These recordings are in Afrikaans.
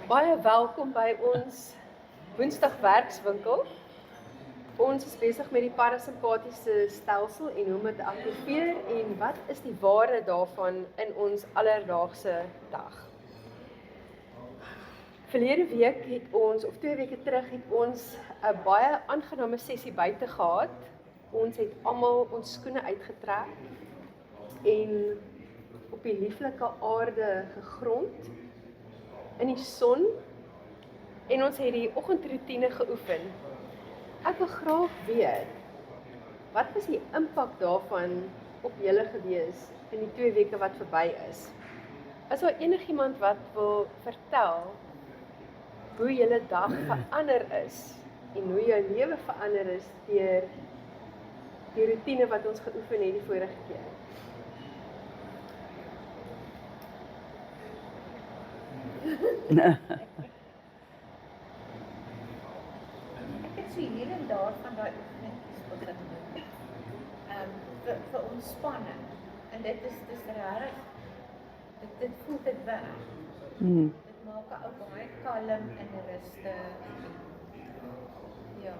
Baie welkom by ons Woensdag werkswinkel. Ons is besig met die parasimpatiese stelsel en hoe om dit te aktiveer en wat is die waarde daarvan in ons alledaagse dag. Verlede week het ons, of 2 weke terug, het ons 'n baie aangename sessie buite gehad. Ons het almal ons skoene uitgetrek en op die lieflike aarde gegrond in die son en ons het die oggendroetine geoefen. Ek wil graag weet, wat was die impak daarvan op julle gewees in die 2 weke wat verby is? Is daar enigiemand wat wil vertel hoe julle dag verander is en hoe jou lewe verander is deur die roetine wat ons geoefen het die vorige keer? Ek het so hier en daar van daai oefeningetjies begin doen. Vir ontspanning. En dit is regtig, dit voel dit werk. Dit maak 'n ou baie kalm en rustig. Ja,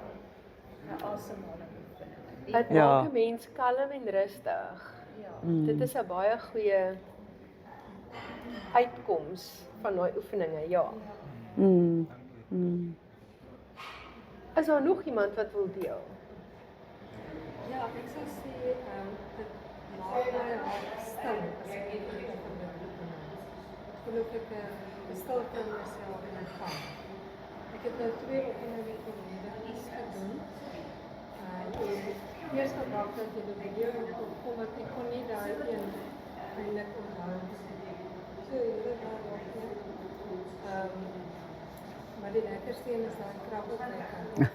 'n asemhaling oefening. Dit maak 'n mens kalm en rustig. Ja. Dit is 'n baie goeie uitkoms van daai oefeninge, ja. Is daar nog iemand wat wil deel? Ja, ek sou sê, dit maak my hart stil as ek hier begin met oefening. Geloof ek, stilte in myself en ek gaan. Ek het nou 2 oefeninge gelede iets gedoen. Die eerste dag dat jy die video kom, wat ek kon nie daai een eindelijk onthou. So, hele daar nog nie. Maar die lekkerste een is daai kragopwekker.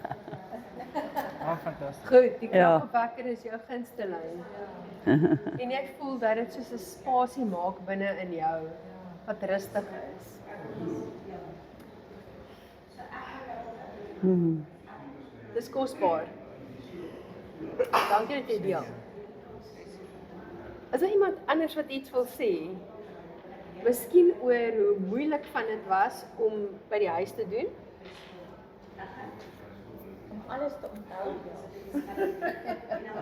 Fantasties. Goed, die kragopwekker is jou gunsteling. En jy voel dat dit soos 'n spasie maak binne in jou wat rustig is. Dis kosbaar. Dankie dat jy deel. Is daar iemand anders wat iets wil sê? Miskien oor hoe moeilik van dit was om by die huis te doen? Om alles te onthou.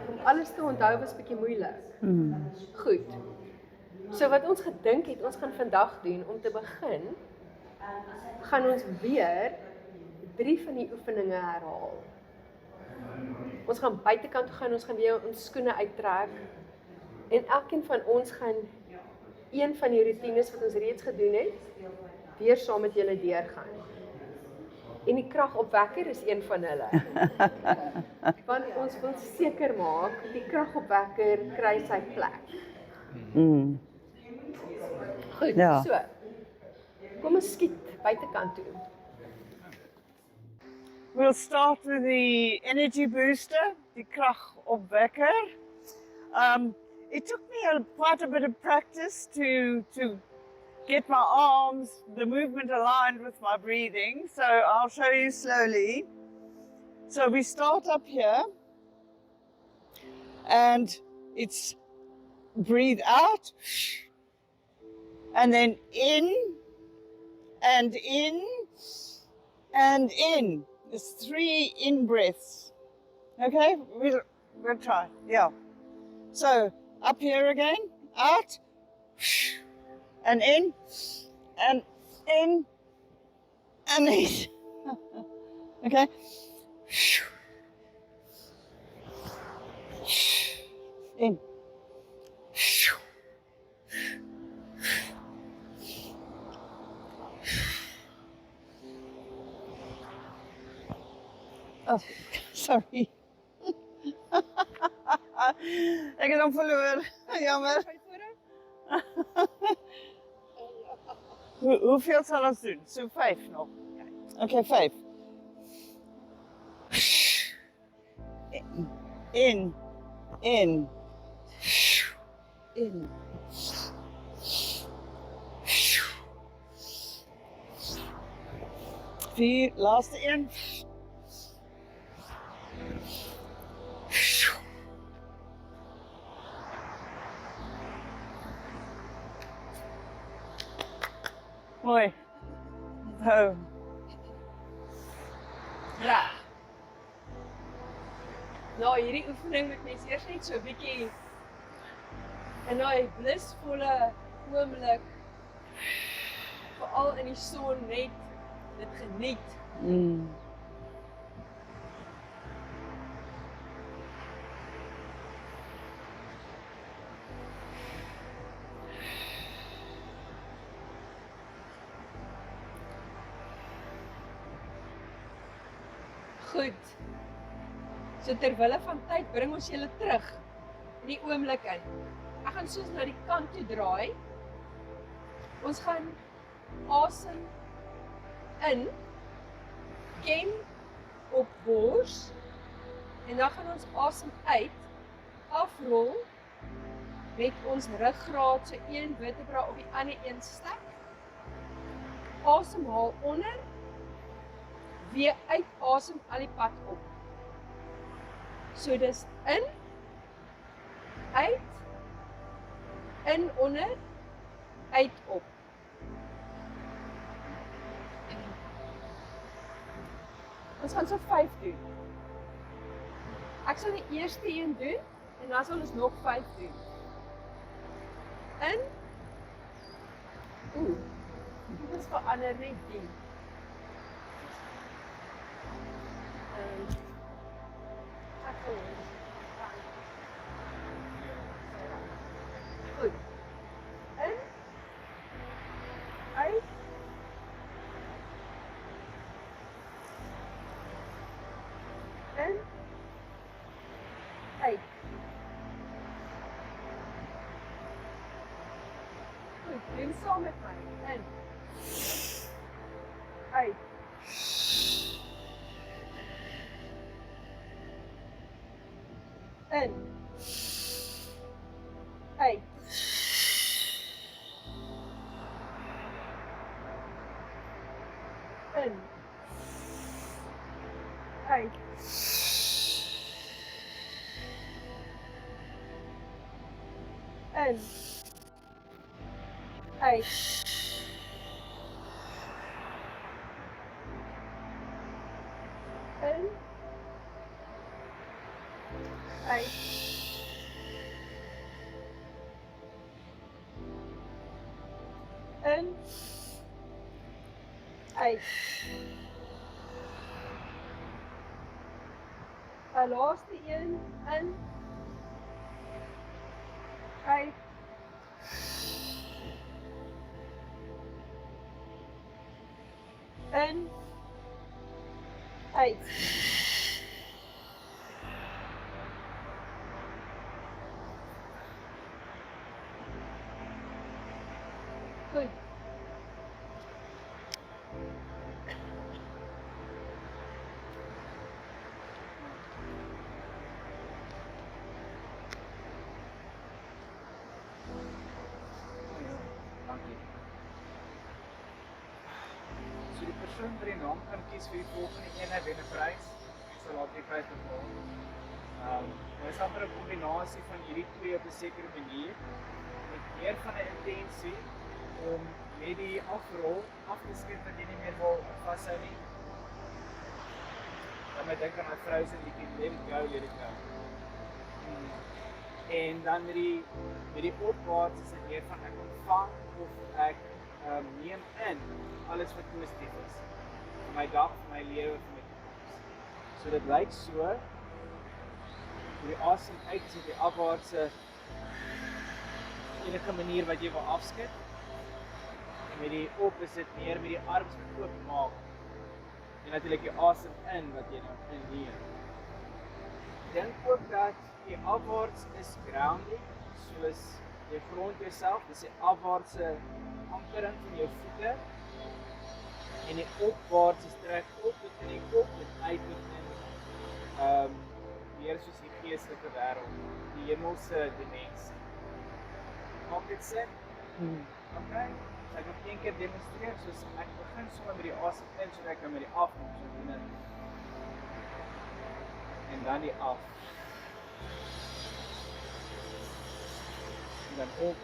Om alles te onthou was bietjie moeilik. Goed. So wat ons gedink het, ons gaan vandag doen, om te begin, gaan ons weer 3 van die oefeninge herhaal. Ons gaan buitekant toe gaan, ons gaan weer ons skoene uittrek, en elkeen van ons gaan een van die routines wat ons reeds gedoen het, weer saam met julle deurgaan. En die kragopwekker is een van hulle. Want ons wil seker maak, die kragopwekker kry sy plek. Goed, so. Kom ons skiet buitekant toe. We'll start with the energy booster, the kragopwekker. It took me quite a bit of practice to get my arms, the movement aligned with my breathing. So I'll show you slowly. So we start up here, and it's breathe out, and then in, and in, and in. There's 3 in breaths. Okay, we'll try, yeah. So up here again, out, and in, and in, and in. Okay. In. Oh, sorry. Ek het hom verloor. Jammer. Hoeveel sal ons doen? So 5 nog. Okay, 5. In. In. In. Vier, laaste een. Mooi. Nou, Reg. Nou, hierdie oefening moet mens eers net so 'n bietjie in daai blissvolle oomblik, veral in die son, net dit geniet. Goed. So terwille van tyd bring ons julle terug in die oomblik in. Ek gaan soos na die kant toe draai. Ons gaan asem in, kem op bors, en dan gaan ons asem uit, afrol met ons ruggraat so een vertebra op die ander een stek. Asemhaal onder, weer uitasem al die pad op. So dis in, uit, in onder, uit op. Ons gaan so 5 doen. Ek sal die eerste een doen en dan sal ons nog 5 doen. In. Dit is verander net die. Ek wil goed. In. Uit. In. Uit. Goed, doen saam met my. In. Uit. In. Uit. In. Uit. In. Uit. In. Uit. In. Uit. 'n laaste een in. Uit. In. Uit. Goed. Dankie. So die persoon wat die naam kan kies vir die volgende ene wen 'n prys. Ek sal laat die prys bepaal. Dit is amper 'n kombinasie van hierdie twee op 'n sekere manier. Met meer van 'n intensie om met die afrol af te skep wat jy nie meer wil vashou nie. Dan moet dink aan my vrou se liedjie Let It Go, Let It Go. En dan met die opwaarts is dit meer van ek ontvang of ek neem in alles wat positief is. Vir my dag, vir my lewe, vir my toekoms. So dit lyk so, vir die asem uit, so die afwaartse enige manier wat jy wil afskit. En met die op is dit meer met die arms wat oop maak. En natuurlik die asem in wat jy nou inneem. Dink ook dat die afwaarts is grounding, soos jy grond jouself, dis die afwaartse ankering van jou voete. En die opwaarts is trek op met in die kop en uit met in meer soos die geestelike wêreld, die hemelse dimensie. Maak dit sin? Okay? So ek nog een keer demonstreer, soos ek begin sommer met die asem in, so ek kan met die af kom, so doen dit. En dan die af. En dan op.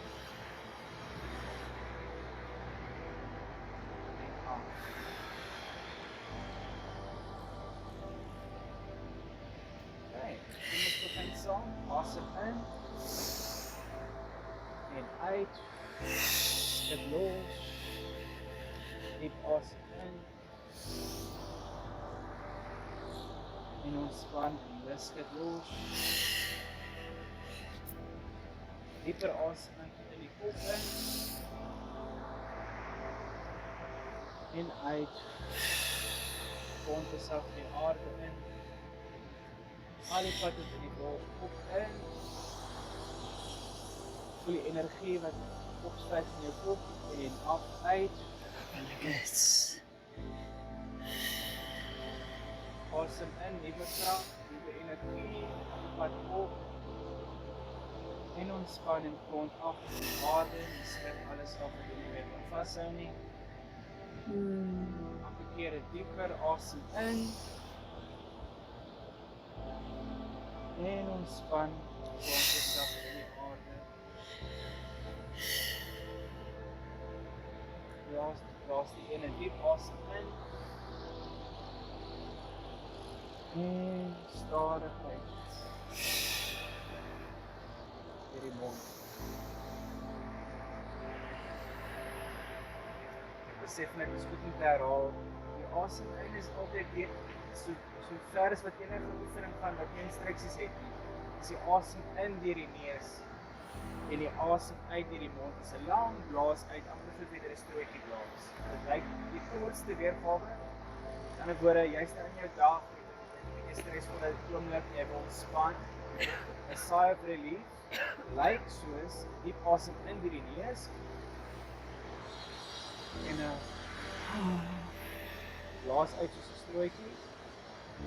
uit. Skep los. Diep asem in. En ontspan en weer skep los. Dieper asem in die kop in. En uit. Grond besak die aarde in. Al die pad in die bol op in. Voel die energie wat opspuit in jou kop en af uit. Yes. Asem in, nuwe krag, nuwe energie, pad op. En ontspan en grond af in die aarde en skep alles af wat jy nie meer kan vashou nie. Keer dieper asem in. En ontspan, grond besak in die aarde. Blaas die ene diep asem in. En stadig uit. Deur die mond. Besef net, is goed om te herhaal. Die asem in is altyd weer so ver as wat enige oefening gaan wat jy instruksies het. Is die asem in deur die neus en die asem uit deur die mond. Is 'n lang blaas uit, amper soos jy 'n strootjie blaas. Dit lyk die kortste weergawe. Met ander woorde, jy staan in jou dag, jy stresvolle oomblik, jy wil ontspan. 'n Sigh of relief lyk soos diep asem in deur die neus en 'n blaas uit soos 'n strootjie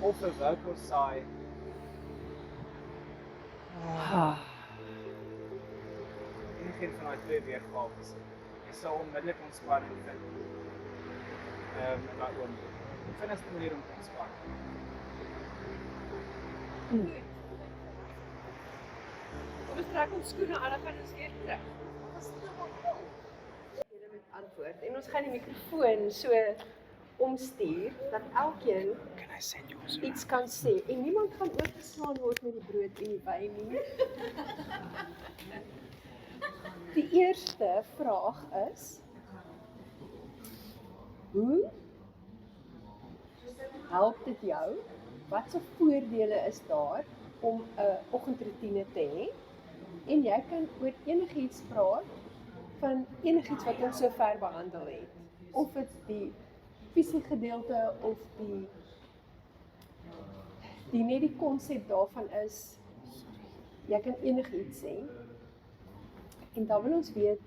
of 'n vocal sigh. En geen van daai twee weergawe. Jy sal onmiddellik ontspanning vind. In daai oomblik. Die vinnigste manier om te ontspan. Kom ons trek ons skoene aan en gaan ons weer terug. Julle moet antwoord en ons gaan die mikrofoon so omstuur dat elkeen iets kan sê en niemand gaan oorgeslaan word met die brood en die wyn nie. Die eerste vraag is: hoe help dit jou? Watse voordele is daar om 'n oggendroetine te hê? En jy kan oor enigiets praat van enigiets wat ons sover behandel het. Of dit die visie gedeelte of die net die konsep daarvan is, jy kan enigiets sê. En dan wil ons weet,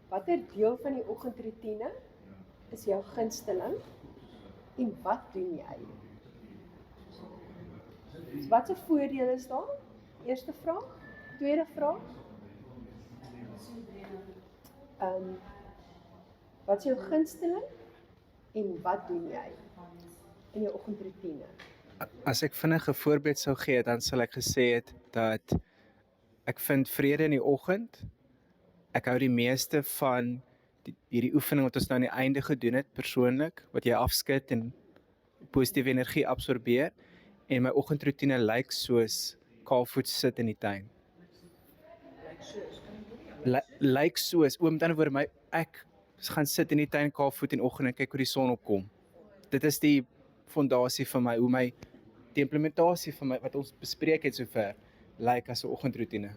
watter deel van die oggendroetine is jou gunsteling en wat doen jy? So wat se voordele is daar? Eerste vraag. Tweede vraag. Wat is jou gunsteling en wat doen jy in jou oggendroetine? As ek vinnig 'n voorbeeld sou gee, dan sal ek gesê het dat ek vind vrede in die oggend. Ek hou die meeste van hierdie oefening wat ons nou aan die einde gedoen het, persoonlik, wat jy afskud en positiewe energie absorbeer. En my oggendroetine lyk soos kaalvoet sit in die tuin. Lyk soos, met ander woorde, ek gaan sit in die tuin kaalvoet in die oggend en kyk hoe die son opkom. Dit is die fondasie van my, hoe die implementasie van my, wat ons bespreek het sover, lyk as 'n oggendroetine.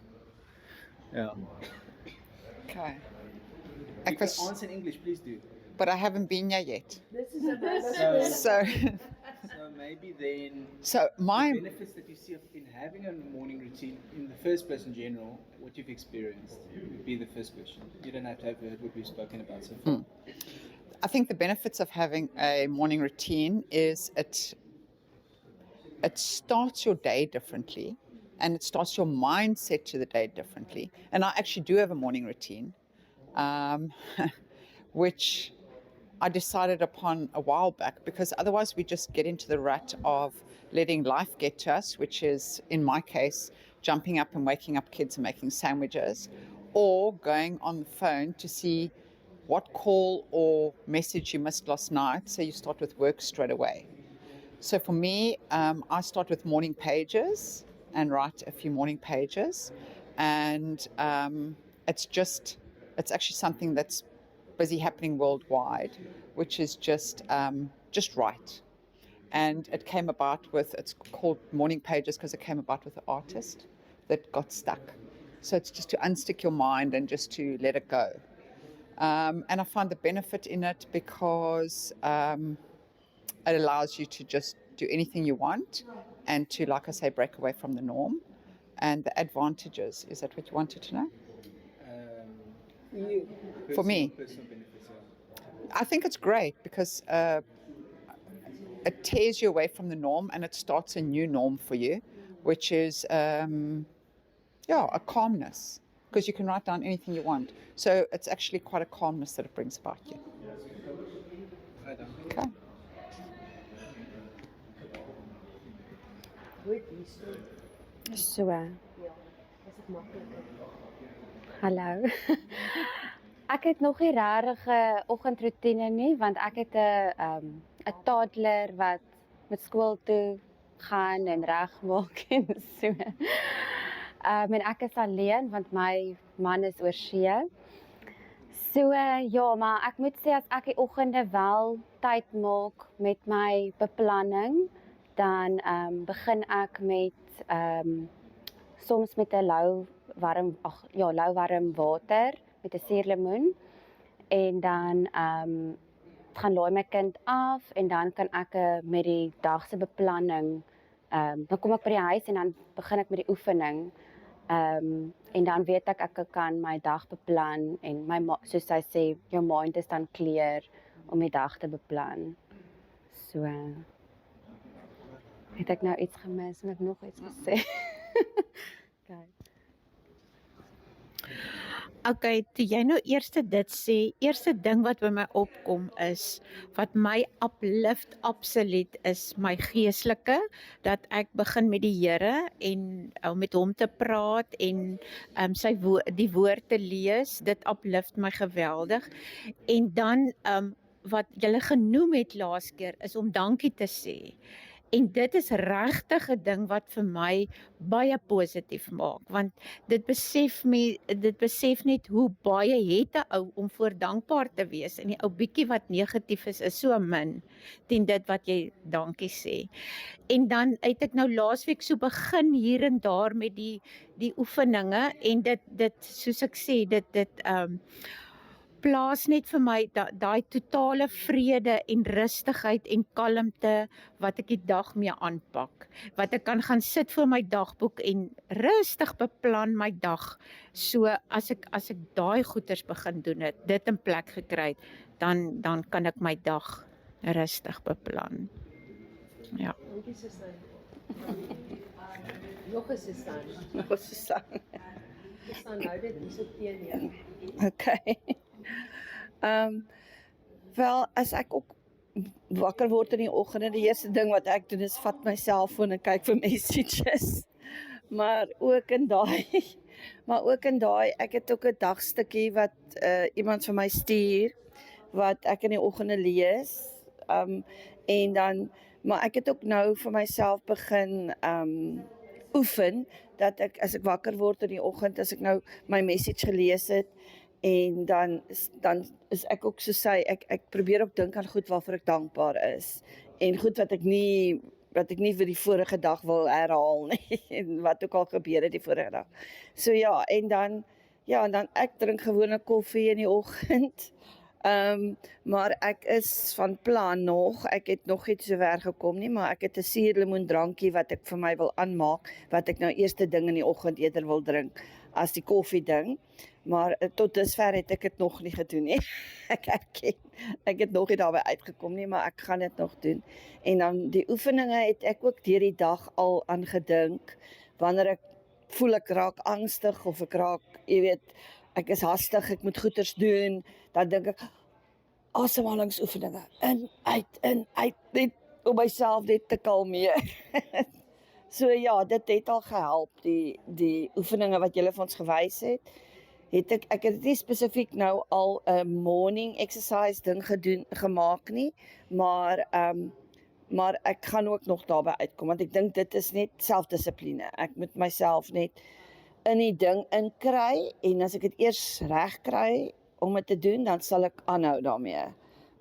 Ja. Okay. You can answer in English, please do. But I haven't been here yet. This is a So, So maybe then so my the benefits that you see in having a morning routine in the first person general, what you've experienced, would be the first question. You don't have to have heard what we've spoken about so far. I think the benefits of having a morning routine is it starts your day differently, and it starts your mindset to the day differently. And I actually do have a morning routine, which I decided upon a while back, because otherwise we just get into the rut of letting life get to us, which is, in my case, jumping up and waking up kids and making sandwiches, or going on the phone to see what call or message you missed last night, so you start with work straight away. So for me, I start with morning pages and write a few morning pages, and it's It's actually something that's busy happening worldwide, which is just right. And it came about with, it's called Morning Pages because it came about with an artist that got stuck. So it's just to unstick your mind and just to let it go. And I find the benefit in it because it allows you to just do anything you want and to, like I say, break away from the norm. And the advantages, is that what you wanted to know? For me, I think it's great because it tears you away from the norm and it starts a new norm for you, which is a calmness, because you can write down anything you want. So it's actually quite a calmness that it brings about you. Okay. So, hallo. Ek het nog nie regtig 'n oggendroetine nie, want ek het 'n toddler wat met skool toe gaan en regmaak en so. En ek is alleen want my man is oor see. So ja, maar ek moet sê as ek die oggende wel tyd maak met my beplanning, dan begin ek met soms met 'n lou warm water met 'n suurlemoen en dan gaan laai my kind af en dan kan ek met die dag se beplanning dan kom ek by die huis en dan begin ek met die oefening en dan weet ek kan my dag beplan en soos hy sê, jou mind is dan clear om die dag te beplan. So het ek nou iets gemis, moet ek nog iets gesê? Okay, toe jy nou eerste dit sê, eerste ding wat by my opkom is, wat my uplift absoluut is my geestelike, dat ek begin met die Here en met hom te praat en die woord te lees, dit uplift my geweldig. En dan wat julle genoem het laas keer, is om dankie te sê. En dit is regtig 'n ding wat vir my baie positief maak, want dit besef net hoe baie het 'n ou om voor dankbaar te wees en die ou bietjie wat negatief is so min teen dit wat jy dankie sê. En dan het ek nou laasweek so begin hier en daar met die oefeninge en dit soos ek sê, dit plaas net vir my daai totale vrede en rustigheid en kalmte wat ek die dag mee aanpak. Wat ek kan gaan sit voor my dagboek en rustig beplan my dag. So as ek daai goeders begin doen het, dit in plek gekry het, dan kan ek my dag rustig beplan. Ja. Dankie Susan. Nog 'n Susan. Nog 'n Susan. Susan hou dit hier so teen jou. Okay. Wel, as ek ook wakker word in die oggend, die eerste ding wat ek doen is vat my selfoon en kyk vir messages. Maar ook in daai, ek het ook 'n dagstukkie wat iemand vir my stuur wat ek in die oggende lees. En dan, maar ek het ook nou vir myself begin oefen dat ek as ek wakker word in die oggend, as ek nou my message gelees het en dan is ek ook so sê ek probeer ook dink aan goed waarvoor ek dankbaar is en goed wat ek nie vir die vorige dag wil herhaal nie en wat ook al gebeur het die vorige dag. So ja, en dan ek drink gewoon 'n koffie in die oggend. Maar ek is van plan nog, ek het nog nie so ver gekom nie, maar ek het 'n suurlemoendrankie wat ek vir my wil aanmaak, wat ek nou eerste ding in die oggend eerder wil drink as die koffie ding. Maar tot dusver het ek dit nog nie gedoen nie. Ek erken, ek het nog nie daarby uitgekom nie, maar ek gaan dit nog doen. En dan die oefeninge het ek ook deur die dag al aan gedink, wanneer ek voel ek raak angstig of ek raak, jy weet, ek is hastig, ek moet goeders doen, dan dink ek, asemhalingsoefeninge, in, uit, net om myself net te kalmeer. So ja, dit het al gehelp, die oefeninge wat julle vir ons gewys het. Ek het nie spesifiek nou al 'n morning exercise ding gemaak nie, maar ek gaan ook nog daarby uitkom, want ek dink dit is net selfdissipline. Ek moet myself net in die ding inkry, en as ek dit eers reg kry, om dit te doen, dan sal ek aanhou daarmee.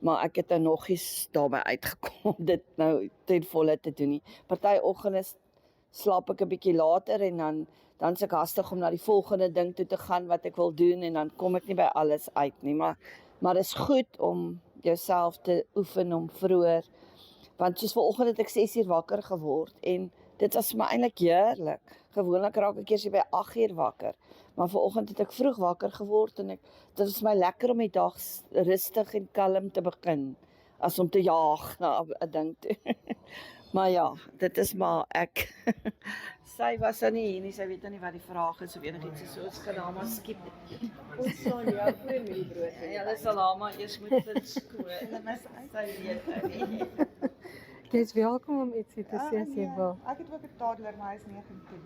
Maar ek het nog nie daarby uitgekom om dit nou ten volle te doen nie. Party oggende slaap ek 'n bietjie later en dan is ek hastig om na die volgende ding toe te gaan wat ek wil doen en dan kom ek nie by alles uit nie. Maar is goed om jouself te oefen om vroeër. Want soos vanoggend het ek 6 uur wakker geword en dit was vir my eintlik heerlik. Gewoonlik raak ek eers by 8 uur wakker. Maar vanoggend het ek vroeg wakker geword en dit was my lekker om die dag rustig en kalm te begin. As om te jaag na 'n ding toe. Maar ja, dit is maar ek. Sy was nou nie hier nie, sy weet nou nie wat die vraag is of enigiets is, so ons gaan haar maar skiep. Ons staan jou voor met die brood. Ja, hulle sal haar maar eers moet verskoon. Sy weet nou nie. Jy is welkom om ietsie te sê as jy wil. Ek het ook 'n toddler, maar hy is 19.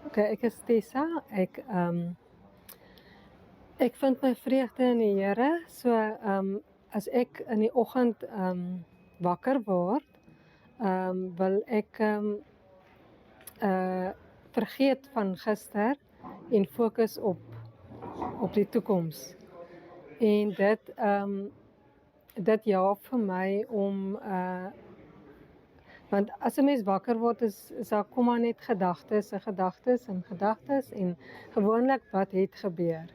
Okay, ek is Tessa. Ek vind my vreugde in die Here. So as ek in die oggend wakker word, wil ek vergeet van gister en fokus op die toekoms. En dit help vir my om want as 'n mens wakker word is daar kom maar net gedagtes en gewoonlik wat het gebeur.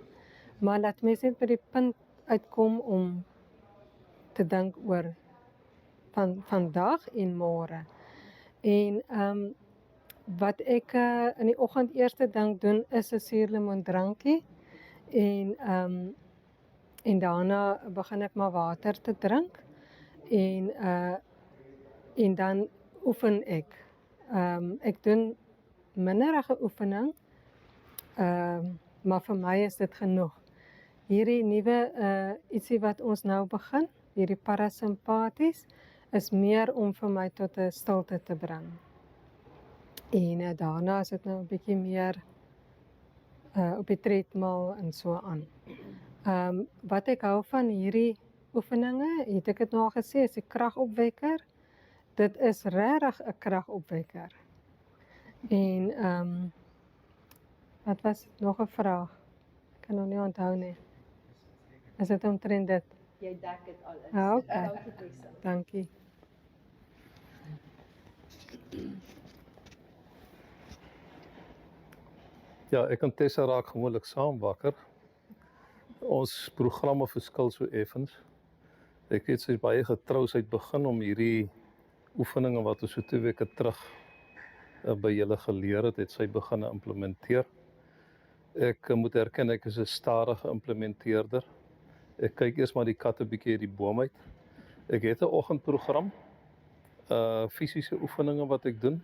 Maar laat mens net by die punt uitkom om te dink oor van vandag en môre. En wat ek in die oggend eerste ding doen is 'n suurlemoendrankie en daarna begin ek maar water te drink en dan oefen ek. Ek doen minderige oefening, maar vir my is dit genoeg. Hierdie nuwe ietsie wat ons nou begin, hierdie parasimpaties, is meer om vir my tot 'n stilte te bring. En daarna is dit nou 'n bietjie meer op die treadmill en so aan. Wat ek hou van hierdie oefeninge, het ek dit nou al gesê, is die kragopwekker. Dit is regtig 'n kragopwekker. En wat was nog 'n vraag? Ek kan nog nie onthou nie. Is dit omtrent dit? Jy dek dit alles. Okay. Dankie. Ja, ek en Tessa raak gewoonlik saam wakker. Ons programme verskil so effens. Ek weet sy is baie getrou, sy het begin om hierdie oefeninge wat ons so 2 weke terug by julle geleer het sy begin implementeer. Ek moet erken, ek is 'n stadige implementeerder. Ek kyk eers maar die kat 'n bietjie uit die boom uit. Ek het 'n oggendprogram, fisiese oefeninge wat ek doen.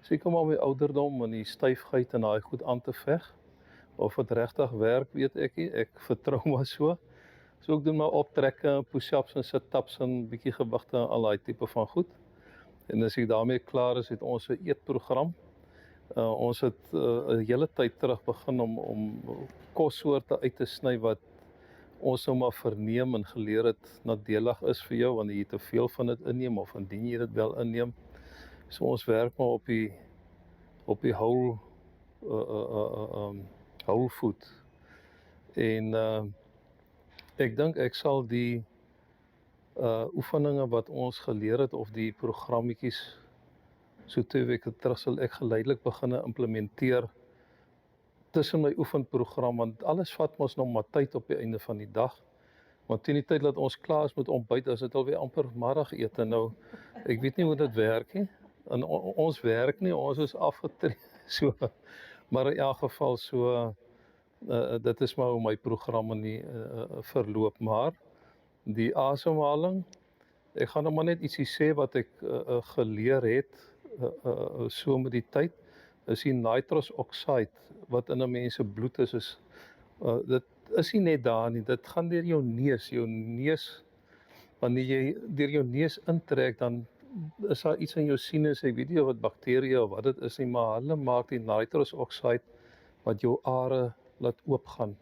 Seker maar my ouderdom en die styfheid en daai goed aan te veg. Of dit regtig werk, weet ek nie. Ek vertrou maar so. So ek doen maar optrekke, push-ups en sit-ups en bietjie gewigte en al daai tipe van goed. En as ek daarmee klaar is, het ons 'n eetprogram. Ons het 'n hele tyd terug begin om kossoorte uit te sny wat ons nou maar verneem en geleer het nadelig is vir jou wanneer jy te veel van dit inneem of indien jy dit wel inneem. So ons werk maar op die whole food. En ek dink ek sal die oefeninge wat ons geleer het of die programmetjies so 2 weke terug sal ek geleidelik begin implementeer tussen my oefenprogram, want alles vat mos nog maar tyd op die einde van die dag. Want teen die tyd dat ons klaar is met ontbyt, is dit alweer amper middagete. Nou, ek weet nie hoe dit werk nie. En ons werk nie, ons is afgetree. So, maar in elk geval so, dit is maar hoe my programme nie verloop. Maar die asemhaling, ek gaan nou maar net ietsie sê wat ek geleer het so met die tyd, is die nitrous oxide wat in 'n mens se bloed is dit is nie net daar nie, dit gaan deur jou neus, wanneer jy deur jou neus intrek, dan is daar iets in jou sinus, ek weet nie of dit bakterieë of wat dit is nie, maar hulle maak die nitrous oxide wat jou are laat oopgaan.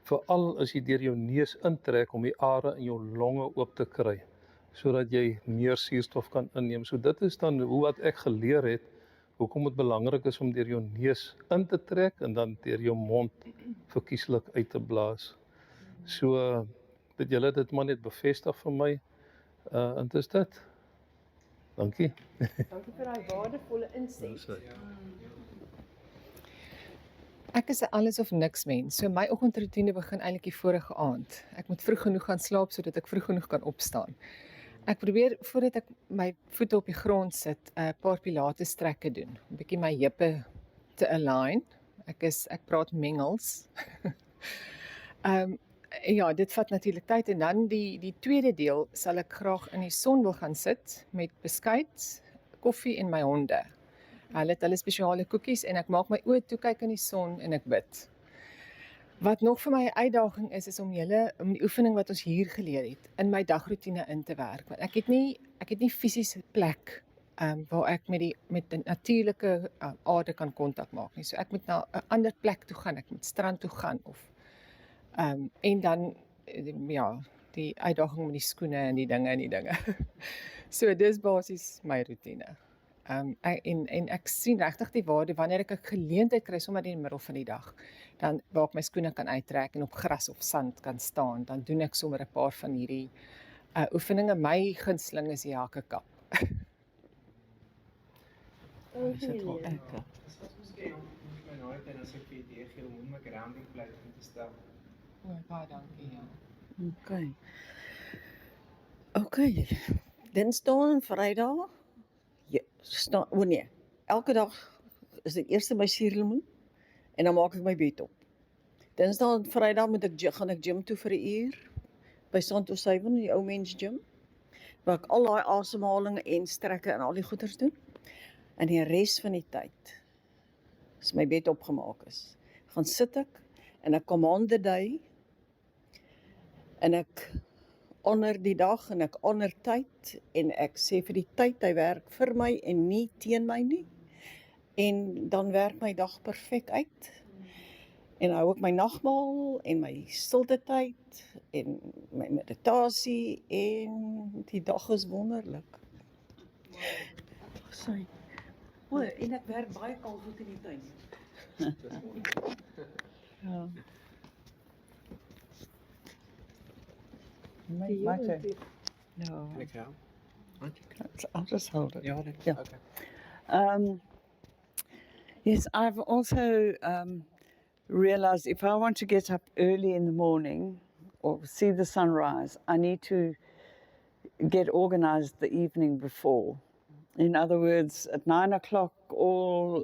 Veral as jy deur jou neus intrek om die are in jou longe oop te kry, sodat jy meer suurstof kan inneem. So dit is dan hoe wat ek geleer het, hoekom dit belangrik is om deur jou neus in te trek en dan deur jou mond verkieslik uit te blaas. So dat julle dit maar net bevestig vir my. En dis dit. Dankie. Dankie vir daai waardevolle inset. Ek is 'n alles of niks mens. So my oggendroetine begin eintlik die vorige aand. Ek moet vroeg genoeg gaan slaap sodat ek vroeg genoeg kan opstaan. Ek probeer voordat ek my voete op die grond sit, 'n paar pilates trekke doen. 'n Bietjie my heupe te align. Ek praat mengels. Ja, dit vat natuurlik tyd en dan die tweede deel sal ek graag in die son wil gaan sit met beskuit, koffie en my honde. Hulle het hulle spesiale koekies en ek maak my oë toe, kyk in die son en ek bid. Wat nog vir my 'n uitdaging is om die oefening wat ons hier geleer het in my dagroetine in te werk. Want ek het nie fisiese plek waar ek met 'n natuurlike aarde kan kontak maak nie. So ek moet na 'n ander plek toe gaan, ek moet strand toe gaan of en dan ja, die uitdaging met die skoene en die dinge. So dis basies my roetine. En ek sien regtig die waarde wanneer ek 'n geleentheid kry sommer in die middel van die dag, dan waar ek my skoene kan uittrek en op gras of sand kan staan, dan doen ek sommer 'n paar van hierdie oefeninge. My gunsteling is die hakkekap. Is dit wel ek? Dis wat miskien my nooit en as ek die idee gee om my grounding plek in te stel. Baie dankie. Ja. Okay. Dinsdae en Vrydag. Ja, nee. Elke dag is dit eers my suurlemoen en dan maak ek my bed op. Dinsdae en Vrydag gaan ek gym toe vir 'n uur by Santo Sejon, die ou mens gym, waar ek al daai asemhalinge en strekke en al die goeters doen. En die res van die tyd, as my bed opgemaak is, gaan sit ek en ek command the day en ek honor die dag en ek honor tyd en ek sê vir die tyd hy werk vir my en nie teen my nie. En dan werk my dag perfek uit. En hou ek my nagmaal en my stilte tyd en my meditasie en die dag is wonderlik. Sorry. O, en ek werk baie kalvoet in die tuin. Ja. No. Can I help? I'll just hold it. Yeah. Okay. Yes, I've also realized if I want to get up early in the morning or see the sunrise, I need to get organized the evening before. In other words, at 9 o'clock, all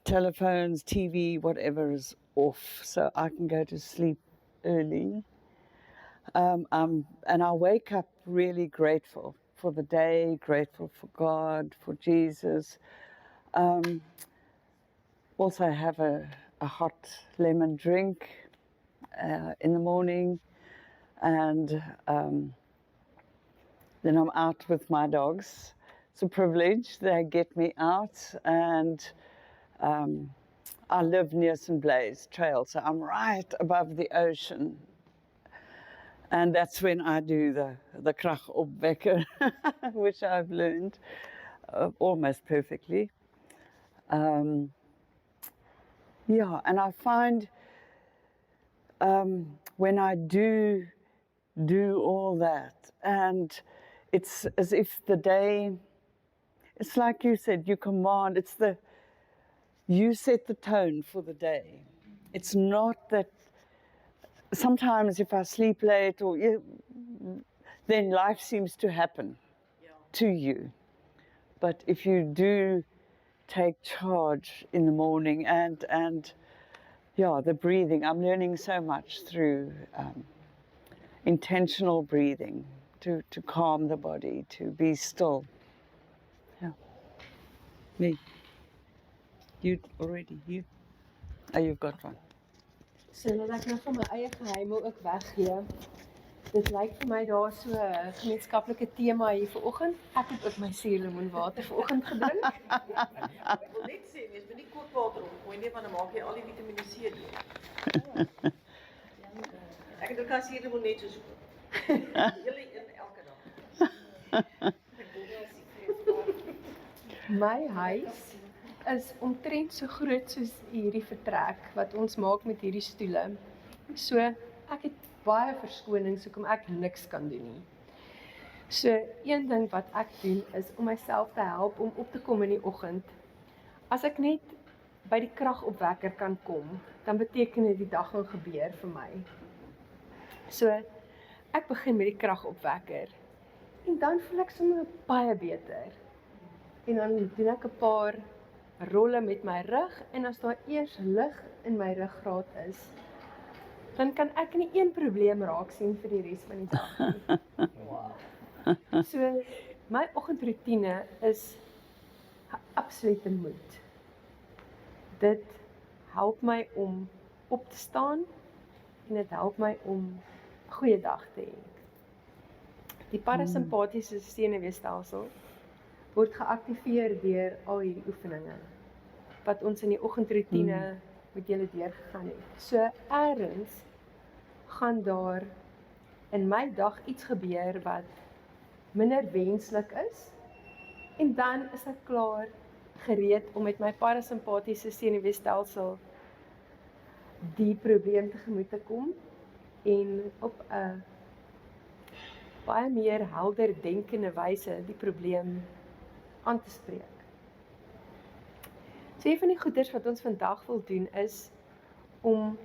telephones, TV, whatever is off, so I can go to sleep early. And I wake up really grateful for the day, grateful for God, for Jesus. Also have a hot lemon drink in the morning, and then I'm out with my dogs. It's a privilege. They get me out, and I live near St. Blaise Trail, so I'm right above the ocean. And that's when I do the krach opwekker, which I've learned almost perfectly. Yeah, and I find when I do all that, and it's as if the day, it's like you said, you command, you set the tone for the day. It's not that sometimes if I sleep late then life seems to happen to you. But if you do take charge in the morning and the breathing, I'm learning so much through intentional breathing to calm the body, to be still. Yeah. Me. You already, you? Oh, you've got one. So dat ek nou van my eie geheime ook weggee. Dit lyk vir my daar so 'n gemeenskaplike tema hier vanoggend. Ek het ook my suurlemoenwater vanoggend gedrink. Ek wil net sê, mens moet nie kookwater opgooi nie, want dan maak jy al die Vitamine C dood. Ek drink as suurlemoen net so skoon. Hele in elke dag. My huis is omtrent so groot soos hierdie vertrek wat ons maak met hierdie stoele. So ek het baie verskonings hoekom ek niks kan doen nie. So een ding wat ek doen is om myself te help om op te kom in die oggend. As ek net by die kragopwekker kan kom, dan beteken dit die dag gaan gebeur vir my. So ek begin met die kragopwekker en dan voel ek sommer baie beter. En dan doen ek 'n paar rolle met my rug en as daar eers lig in my ruggraat is, dan kan ek nie een probleem raak sien vir die res van die dag nie. So my oggendroetine is 'n absolute moed. Dit help my om op te staan en dit help my om 'n goeie dag te hê. Die parasimpatiese senuweestelsel word geaktiveer deur al hierdie oefeninge wat ons in die oggendroetine met julle deurgegaan het. So eers gaan daar in my dag iets gebeur wat minder wenslik is en dan is ek klaar gereed om met my parasimpatiese senuweestelsel die probleem tegemoet te kom en op 'n baie meer helder denkende wyse die probleem aan te spreek. So een van die goeders wat ons vandag wil doen is om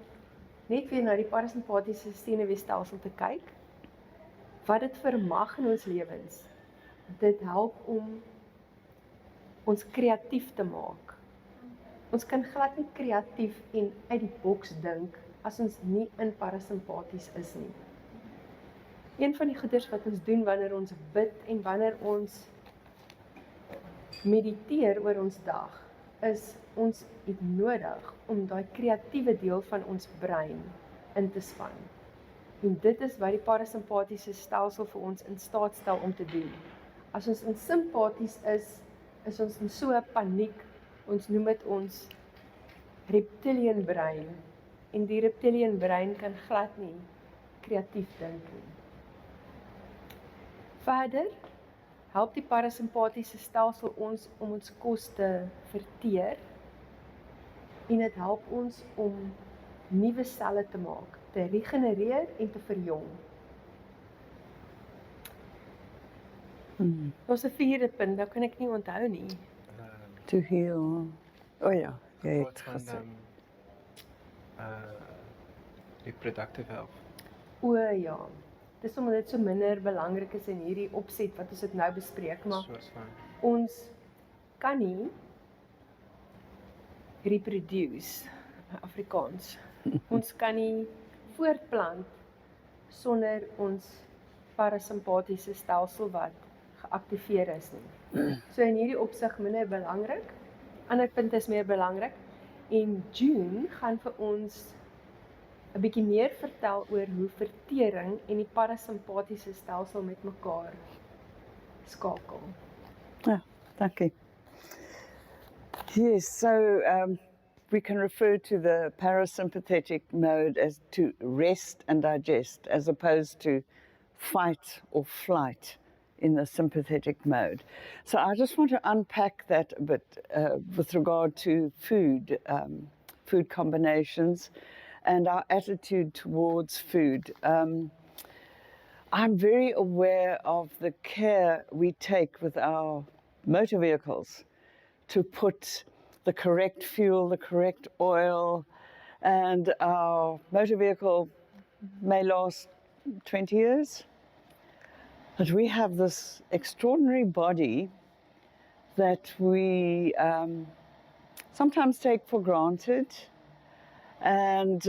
net weer na die parasimpatiese senuweestelsel te kyk, wat dit vermag in ons lewens. Dit help om ons kreatief te maak. Ons kan glad nie kreatief en uit die boks dink as ons nie in parasimpaties is nie. Een van die goeders wat ons doen wanneer ons bid en wanneer ons mediteer oor ons dag, is ons het nodig om daai kreatiewe deel van ons brein in te span. En dit is wat die parasimpatiese stelsel vir ons in staat stel om te doen. As ons in simpaties is ons in so 'n paniek, ons noem dit ons reptilian brein. En die reptilian brein kan glad nie kreatief dink nie. Verder help die parasimpatiese stelsel ons om ons kos te verteer en dit help ons om nuwe selle te maak, te regenereer en te verjong. Ons 'n vierde punt, nou kan ek nie onthou nie. To heal. Ja, jy het gesê. Reproductive health. O ja, dis omdat dit so minder belangrik is in hierdie opset wat ons dit nou bespreek, maar ons kan nie reproduce, Afrikaans. Ons kan nie voortplant sonder ons parasimpatiese stelsel wat geaktiveer is nie. So in hierdie opsig minder belangrik. Ander punt is meer belangrik. En June gaan vir ons 'n bietjie meer vertel oor hoe vertering en die parasimpatiese stelsel met mekaar skakel. Ja, dankie. Yes, so we can refer to the parasympathetic mode as to rest and digest, as opposed to fight or flight in the sympathetic mode. So I just want to unpack that a bit with regard to food, food combinations, and our attitude towards food. I'm very aware of the care we take with our motor vehicles to put the correct fuel, the correct oil, and our motor vehicle may last 20 years. But we have this extraordinary body that we sometimes take for granted, and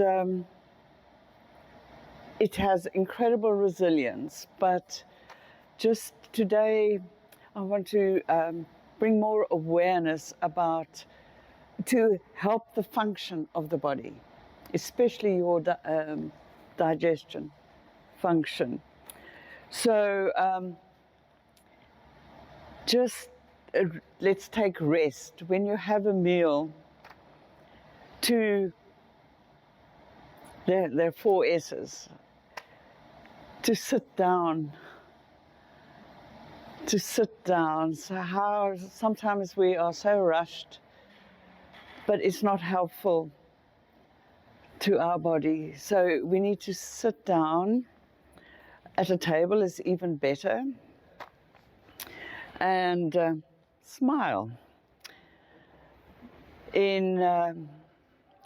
it has incredible resilience. But just today, I want to bring more awareness about to help the function of the body, especially your digestion function. So just let's take rest. When you have a meal, there are 4 S's. To sit down, to sit down. So how sometimes we are so rushed, but it's not helpful to our body. So we need to sit down. At a table is even better. And smile in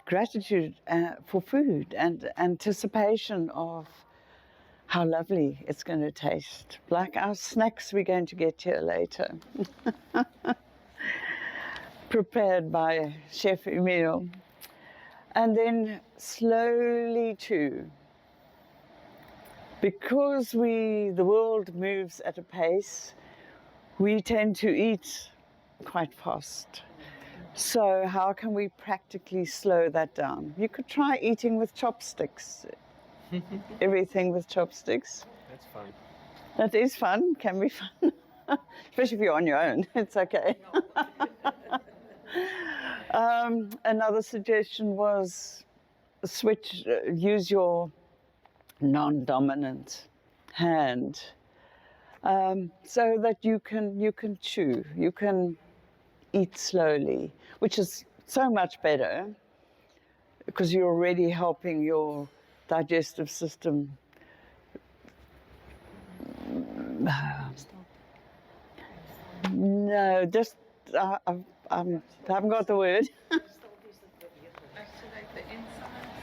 gratitude for food and anticipation of how lovely it's going to taste. Like our snacks we're going to get here later. Prepared by Chef Emile. And then slowly too, because the world moves at a pace, we tend to eat quite fast. So how can we practically slow that down? You could try eating with chopsticks. Everything with chopsticks. That's fun. That is fun, can be fun. Especially if you're on your own, it's okay. Another suggestion was use your non-dominant hand so that you can chew, you can eat slowly, which is so much better because you're already helping your digestive system. No, just I haven't got the word.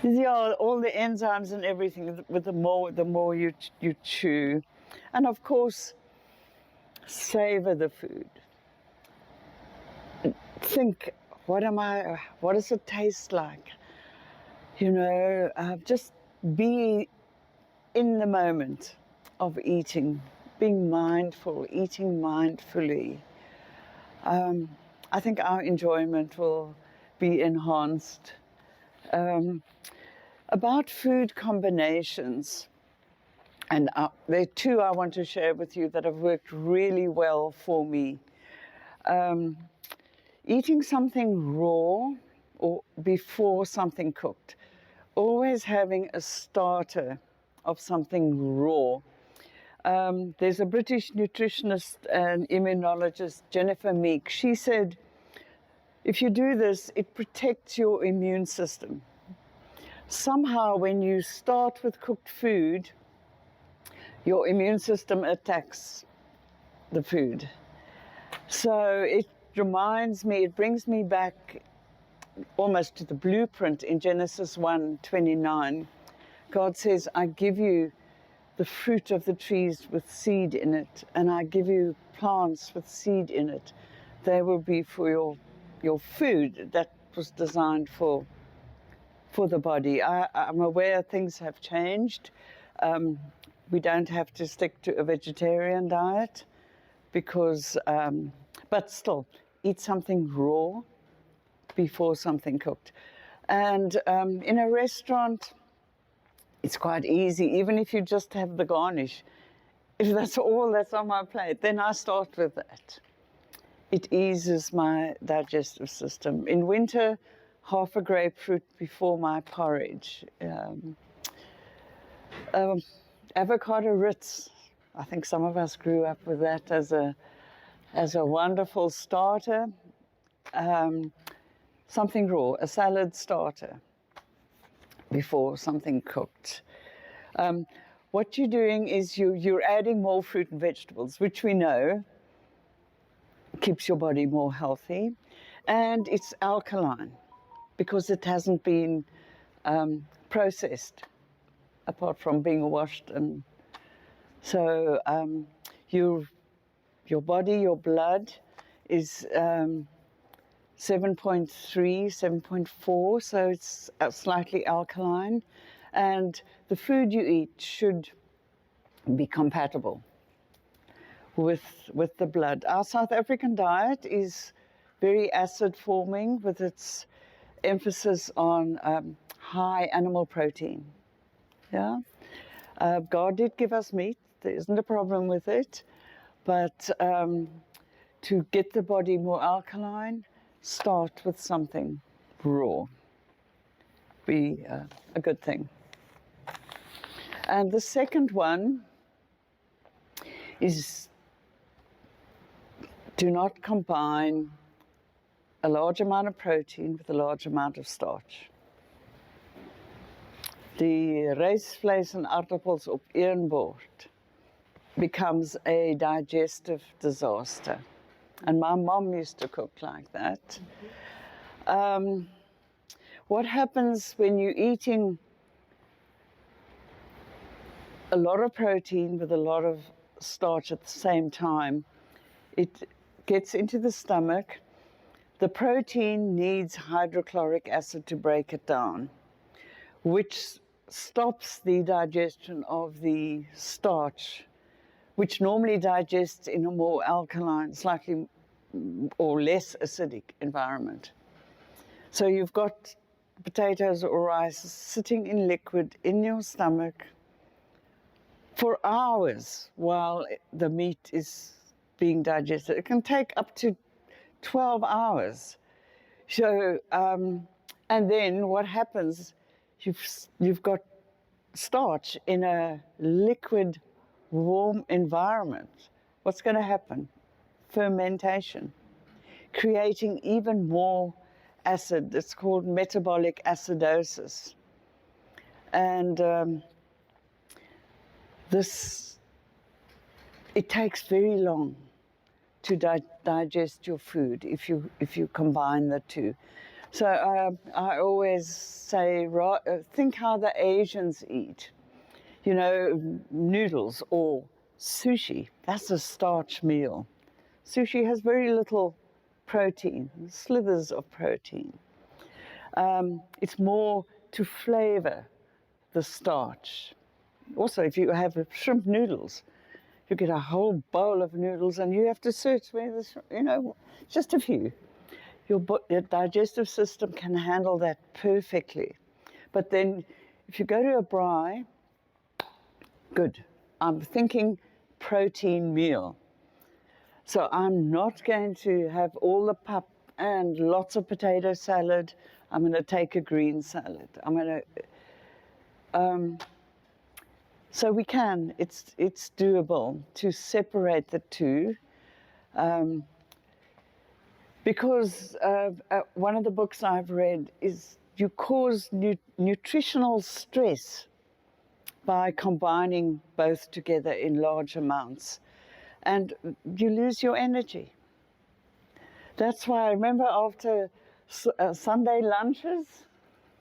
Yeah, all the enzymes and everything. With the more you chew, and of course, savor the food. Think, what does it taste like? You know, just be in the moment of eating, being mindful, eating mindfully. I think our enjoyment will be enhanced. About food combinations, and there are two I want to share with you that have worked really well for me. Eating something raw or before something cooked. Always having a starter of something raw. There's a British nutritionist and immunologist, Jennifer Meek. She said, if you do this, it protects your immune system. Somehow when you start with cooked food, your immune system attacks the food. So it brings me back almost to the blueprint in Genesis 1:29. God says, I give you the fruit of the trees with seed in it, and I give you plants with seed in it. They will be for your food that was designed for the body. I'm aware things have changed. We don't have to stick to a vegetarian diet because, but still, eat something raw before something cooked. And in a restaurant, it's quite easy, even if you just have the garnish. If that's all that's on my plate, then I start with that. It eases my digestive system. In winter, half a grapefruit before my porridge. Avocado Ritz. I think some of us grew up with that as a wonderful starter. Something raw, a salad starter before something cooked. What you're doing is you're adding more fruit and vegetables, which we know keeps your body more healthy, and it's alkaline because it hasn't been processed apart from being washed. And so your body, your blood is 7.3, 7.4, so it's slightly alkaline. And the food you eat should be compatible with the blood. Our South African diet is very acid forming with its emphasis on high animal protein. Yeah, God did give us meat. There isn't a problem with it, but to get the body more alkaline, start with something raw. Be a good thing. And the second one is do not combine a large amount of protein with a large amount of starch. Die rysvlees en aardappels op een bord becomes a digestive disaster. And my mom used to cook like that. What happens when you're eating a lot of protein with a lot of starch at the same time? It gets into the stomach. The protein needs hydrochloric acid to break it down, which stops the digestion of the starch, which normally digests in a more alkaline, slightly or less acidic environment. So you've got potatoes or rice sitting in liquid in your stomach for hours while the meat is being digested. It can take up to 12 hours. So, and then what happens, you've got starch in a liquid, warm environment. What's going to happen? Fermentation, creating even more acid. It's called metabolic acidosis. And it takes very long to digest your food if you combine the two. So I always say, think how the Asians eat. You know, noodles or sushi, that's a starch meal. Sushi has very little protein, slithers of protein. It's more to flavor the starch. Also, if you have shrimp noodles, you get a whole bowl of noodles and you have to search where this, just a few. Your digestive system can handle that perfectly. But then if you go to a braai, good. I'm thinking protein meal. So I'm not going to have all the pap and lots of potato salad. I'm going to take a green salad. I'm going to... So we can, it's doable to separate the two. Because one of the books I've read is you cause nutritional stress by combining both together in large amounts, and you lose your energy. That's why I remember after Sunday lunches,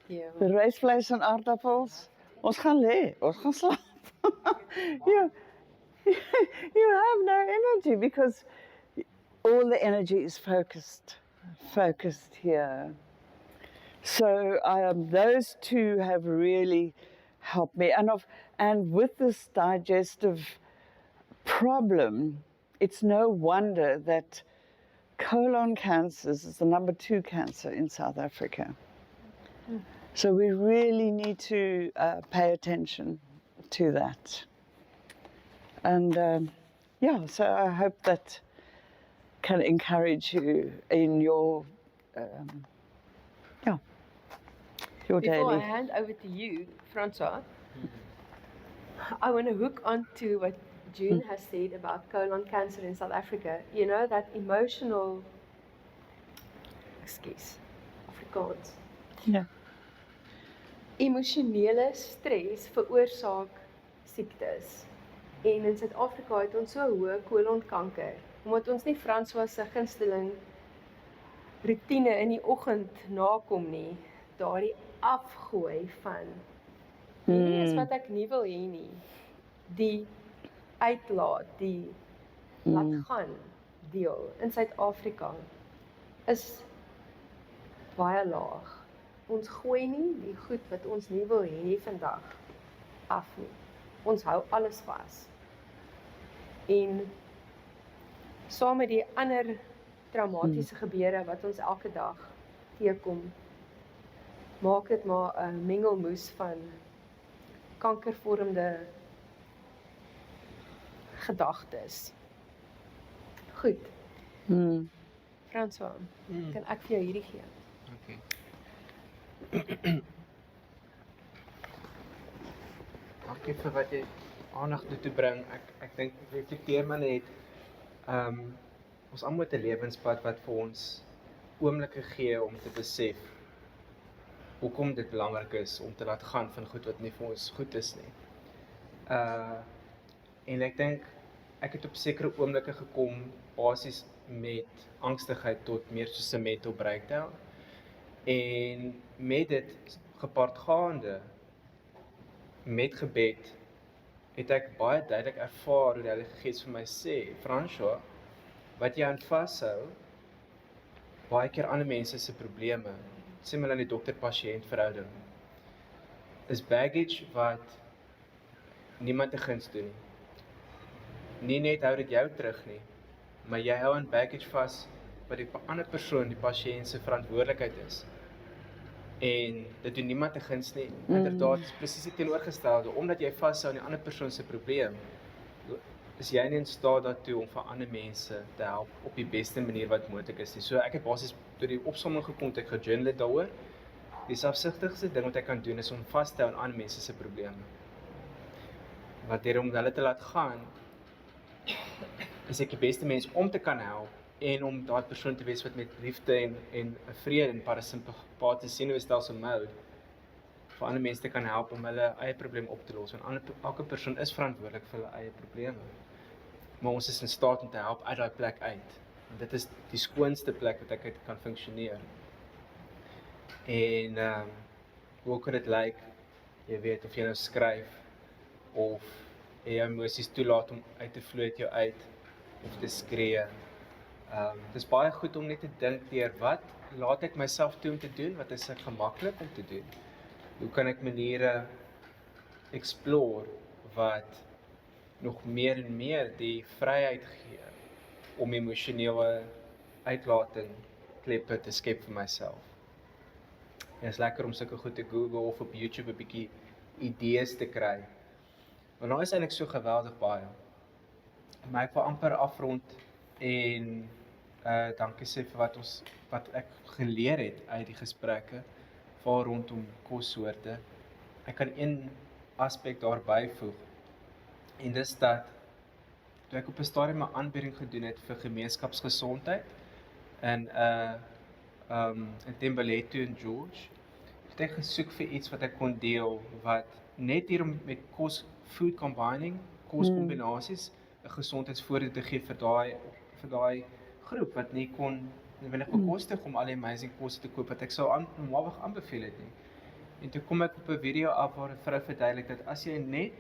the rysvlees en aardappels, ons gaan lê, ons gaan slaap. you have no energy because all the energy is focused here. So those two have really helped me. And with this digestive problem, it's no wonder that colon cancer is the number 2 cancer in South Africa. So we really need to pay attention to that. And so I hope that can encourage you in your your Before daily. I hand over to you, Francois, I want to hook on to what June has said about colon cancer in South Africa. You know, that emotional, Afrikaans. Yeah. Emosionele stres veroorsaak siektes. En in Suid-Afrika het ons so hoë kolonkanker, omdat ons nie François se gunsteling routine in die oggend nakom nie, daardie afgooi van hierdie is wat ek nie wil hê nie. Die uitlaat, die laat gaan deel in Suid-Afrika is baie laag. Ons gooi nie die goed wat ons nie wil hê nie vandag af nie. Ons hou alles vas. En saam met die ander traumatiese gebeure wat ons elke dag teekom, maak dit maar 'n mengelmoes van kankervormende gedagtes. Goed. François, kan ek vir jou hierdie gee? Okay. Dankie vir wat jy aandag toe bring. Ek dink ek reflekteer maar net ons almal het 'n lewenspad wat vir ons oomblikke gee om te besef hoekom dit belangrik is om te laat gaan van goed wat nie vir ons goed is nie. En ek dink ek het op sekere oomblikke gekom basies met angstigheid tot meer soos 'n mental breakdown. En met dit gepaardgaande met gebed het ek baie duidelik ervaar hoe die Heilige Gees vir my sê, François, wat jy aan vashou, baie keer ander mense se probleme, sê maar in die dokter-pasiënt verhouding, is baggage wat niemand te guns doen nie. Nie net hou dit jou terug nie, maar jy hou aan baggage vas wat die ander persoon, die pasiënt se verantwoordelikheid is. En dit doen niemand te guns nie. Inderdaad, is presies die teenoorgestelde. Omdat jy vashou aan die ander persoon se probleem, is jy nie in staat daartoe om vir ander mense te help op die beste manier wat moontlik is nie. So ek het basies tot die opsomming gekom, ek gejournal het daaroor. Die selfsugtigste ding wat ek kan doen is om vas te hou aan ander mense se probleme. Want deur om hulle te laat gaan, is ek die beste mens om te kan help en om daai persoon te wees wat met liefde en vrede en parasimpatiese senuweestelsel mode vir ander mense te kan help om hulle eie probleem op te los. Want elke persoon is verantwoordelik vir hulle eie probleme. Maar ons is in staat om te help uit daai plek uit. En dit is die skoonste plek wat ek uit kan funksioneer. En hoe kan dit lyk? Jy weet, of jy nou skryf of jy emosies toelaat om uit te vloei uit jou uit of te skree. Het is baie goed om net te dink deur wat laat ek myself toe om te doen, wat is ek gemaklik om te doen. Hoe kan ek maniere explore wat nog meer en meer die vryheid gee om emosionele uitlating kleppe te skep vir myself. En is lekker om sulke goed te Google of op YouTube 'n bietjie idees te kry. Want daar is eintlik so geweldig baie. Maar ek wil amper afrond en dankie sê vir wat ek geleer het uit die gesprekke veral rondom kossoorte. Ek kan een aspek daar byvoeg. En dis dat toe ek op 'n stadium 'n aanbieding gedoen het vir gemeenskapsgesondheid in Tembeletto en George, het ek gesoek vir iets wat ek kon deel wat net hier met food combining, koskombinasies, 'n gesondheidsvoordeel te gee vir daai groep wat nie kon noodwendig bekostig om al die amazing kos te koop wat ek sou normaalweg aanbeveel het nie. En toe kom ek op 'n video af waar 'n vrou verduidelik dat as jy net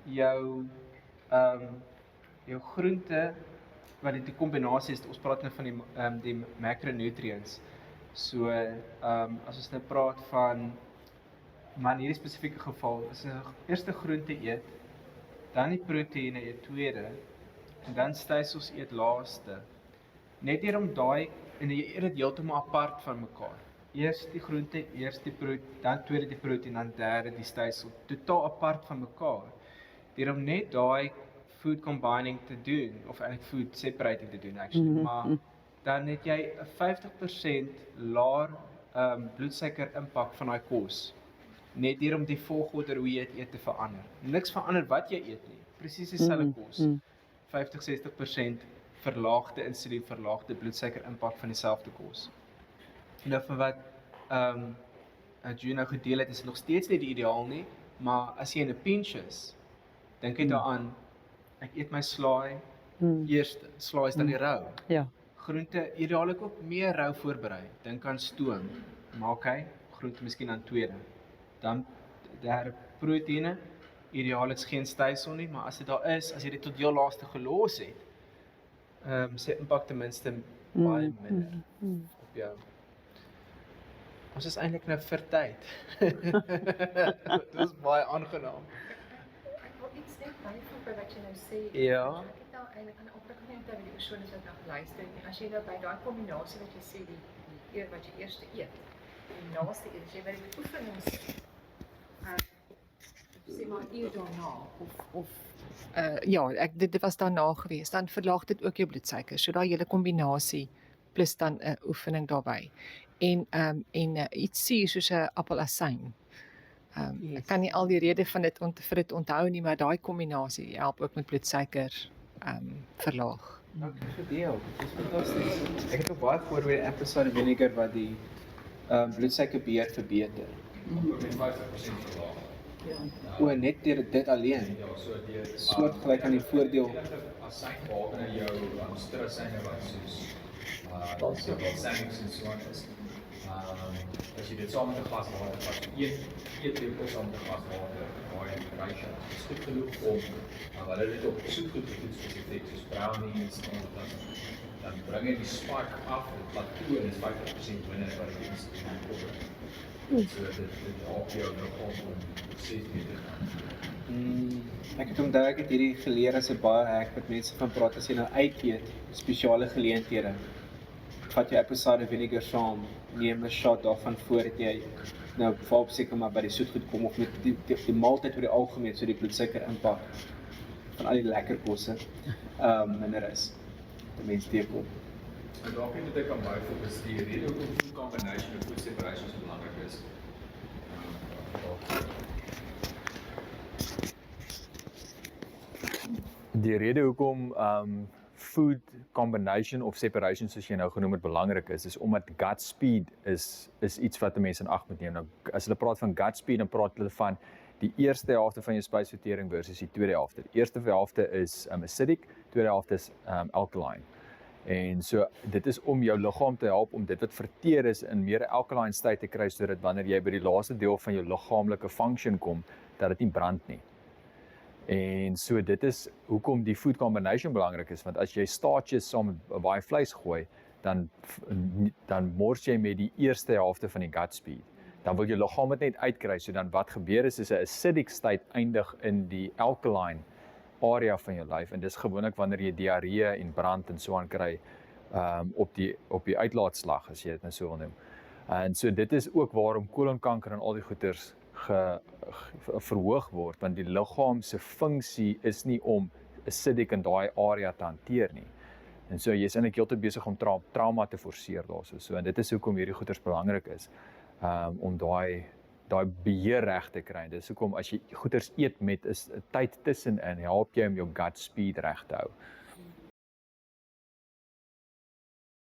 jou groente, wat die kombinasie is, ons praat nou van die macronutrients. So, as ons nou praat van, maar in hierdie spesifieke geval, as jy eerste groente eet, dan die proteïene eet tweede, en dan stysels eet laaste. Net deur om daai, en jy eet dit heeltemal apart van mekaar. Eers die groente, eers die proteïen, dan tweede die proteïen, dan derde die stysel, totaal apart van mekaar. Deur om net daai food combining te doen, of eintlik food separating te doen actually, maar dan het jy 'n 50% laer bloedsuiker impak van daai kos. Net deur om die volgorde hoe jy dit eet te verander. Niks verander wat jy eet nie, presies dieselfde kos. 50-60% verlaagde insulien, verlaagde bloedsuiker impak van dieselfde kos. Nou van wat Juno gedeel het, is dit nog steeds nie die ideaal nie, maar as jy in 'n pinch is, dink jy daaraan, ek eet my slaai, eerste, slaai is dan die rou. Ja. Groente, ideaalik ook meer rou voorberei, dink aan stoom, maar oké, groente miskien aan tweede. Dan derde proteïene, ideaal is geen stysel nie, maar as dit daar is, as jy dit tot heel laaste gelos het, sy impak ten minste baie minder op jou. Ons is eintlik nou vir tyd. Dit was baie aangenaam. Ek wil iets net byvoeg by wat jy nou sê. Ja. Ek het nou eintlik aan opreek net oor die persone wat nou geluister het. As jy nou by daai kombinasie wat jy sê, die eer wat jy eerste eet, die naaste eet, as jy by die oefenings sê maar uur daarna of ja, dit was daarna gewees. Dan verlaag dit ook jou bloedsuiker. So daai hele kombinasie plus dan 'n oefening daarbey. En iets suur soos 'n appelasyn. Ek kan nie al die rede van dit vir dit onthou nie, maar daai kombinasie help ook met bloedsuiker verlaag. Dankie vir deel. Dit is fantasties. Ek het ook baie gehoor oor die apple cider vinegar wat die bloedsuikerbeheer verbeter. Met 50% verlaag. O, net deur dit alleen. Ja, so deur soortgelyk aan die voordeel. As sy waarna jou stresssyne wat soos balsamics en so aan is. As jy dit saam met 'n glas water vat, eet lepel saam met 'n glas water, daai ratio is goed genoeg om hulle dit op soetgoed te doen spesifiek soos brownies en dan bring jy die spike af, dit plateau en is 50% minder wat jy is in die kop. So dit help jou nog om proses mee te gaan. Ek het onthou ek het hierdie geleer as 'n baie hack wat mense van praat as jy nou uit eet, spesiale geleenthede. Vat jy apple cider vinegar saam, neem 'n shot daarvan voordat jy nou val seker maar by die soetgoed kom of met die maaltyd oor die algemeen so die bloedsuiker impak van al die lekker kosse minder is. Die mens teekom. En dalk net ek kan byvoeg is die rede hoekom food combination en food separation so belangrik is. Die rede hoekom food combination of separation soos jy nou genoem het belangrik is omdat gut speed is iets wat mense in ag moet neem. Nou as hulle praat van gut speed dan praat hulle van die eerste helfte van jou spysvertering versus die tweede helfte. Die eerste helfte is acidic, tweede helfte is alkaline. En so dit is om jou liggaam te help om dit wat verteer is in meer alkaline state te kry sodat wanneer jy by die laaste deel van jou liggaamlike function kom, dat dit nie brand nie. En so dit is hoekom die food combination belangrik is, want as jy starches saam met baie vleis gooi, dan mors jy met die eerste helfte van die gut speed. Dan wil jou liggaam dit net uitkry, so dan wat gebeur is 'n acidic state eindig in die alkaline area van jou lyf en dis gewoonlik wanneer jy diarree en brand en so aan kry op die uitlaatslag as jy dit nou so wil noem. En so dit is ook waarom kolonkanker en al die goeters verhoog word, want die liggaam se funksie is nie om acidic in daai area te hanteer nie. En so jy's eintlik heeltyd besig om trauma te forceer daarso. So en dit is hoekom hierdie goeters belangrik is om daai beheer reg te kry. Dis hoekom as jy goeters eet met 'n tyd tussenin, help jy om jou gut speed reg te hou.